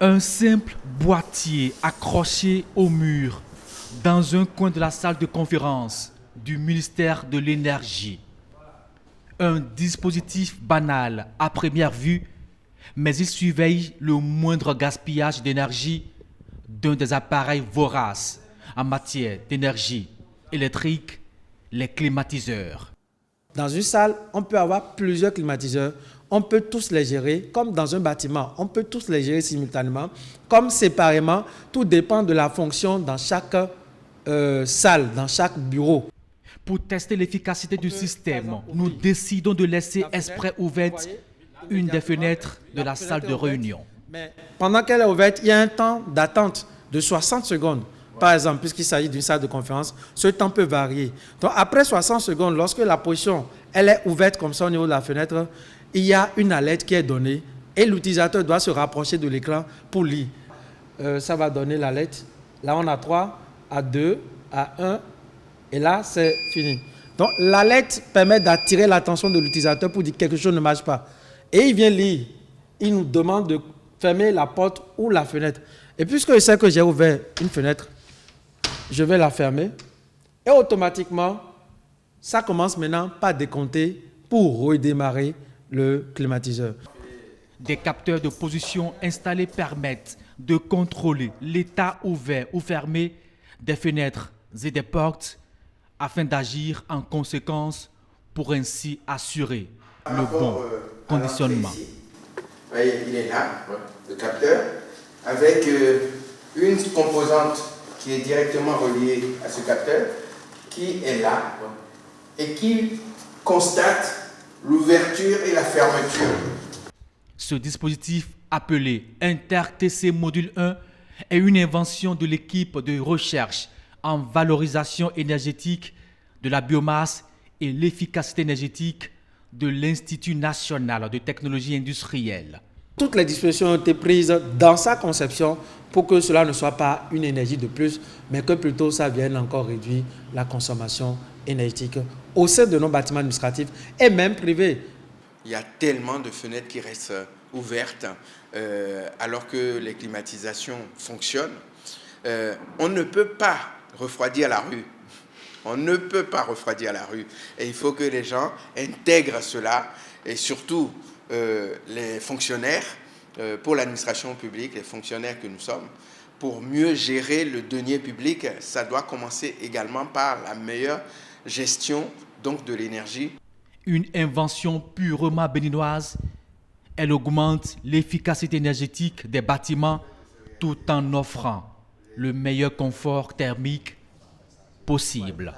Un simple boîtier accroché au mur dans un coin de la salle de conférence du ministère de l'Énergie. Un dispositif banal à première vue, mais il surveille le moindre gaspillage d'énergie d'un des appareils voraces en matière d'énergie électrique, les climatiseurs. Dans une salle, on peut avoir plusieurs climatiseurs. On peut tous les gérer, comme dans un bâtiment. On peut tous les gérer simultanément, comme séparément. Tout dépend de la fonction dans chaque salle, dans chaque bureau. Pour tester l'efficacité du système, nous décidons de laisser exprès ouverte une des fenêtres de la salle de réunion. Mais pendant qu'elle est ouverte, il y a un temps d'attente de 60 secondes. Par exemple, puisqu'il s'agit d'une salle de conférence, ce temps peut varier. Donc, après 60 secondes, lorsque la position elle est ouverte comme ça au niveau de la fenêtre, il y a une alerte qui est donnée et l'utilisateur doit se rapprocher de l'écran pour lire. Ça va donner l'alerte. Là, on a 3, à 2, à 1, et là, c'est fini. Donc, l'alerte permet d'attirer l'attention de l'utilisateur pour dire que quelque chose ne marche pas. Et il vient lire. Il nous demande de fermer la porte ou la fenêtre. Et puisque je sais que j'ai ouvert une fenêtre, je vais la fermer. Et automatiquement, ça commence maintenant par décompter pour redémarrer le climatiseur. Des capteurs de position installés permettent de contrôler l'état ouvert ou fermé des fenêtres et des portes afin d'agir en conséquence pour ainsi assurer le bon conditionnement. Vous voyez, il est là, le capteur, avec une composante qui est directement reliée à ce capteur, qui est là et qui constate l'ouverture et la fermeture. Ce dispositif appelé InterTC Module 1 est une invention de l'équipe de recherche en valorisation énergétique de la biomasse et l'efficacité énergétique de l'Institut national de technologie industrielle. Toutes les dispositions ont été prises dans sa conception pour que cela ne soit pas une énergie de plus, mais que plutôt ça vienne encore réduire la consommation énergétique au sein de nos bâtiments administratifs et même privés. Il y a tellement de fenêtres qui restent ouvertes alors que les climatisations fonctionnent. On ne peut pas refroidir la rue. On ne peut pas refroidir la rue. Et il faut que les gens intègrent cela, et surtout les fonctionnaires, pour l'administration publique, les fonctionnaires que nous sommes, pour mieux gérer le denier public, ça doit commencer également par la meilleure gestion donc, de l'énergie. Une invention purement béninoise, elle augmente l'efficacité énergétique des bâtiments tout en offrant le meilleur confort thermique possible.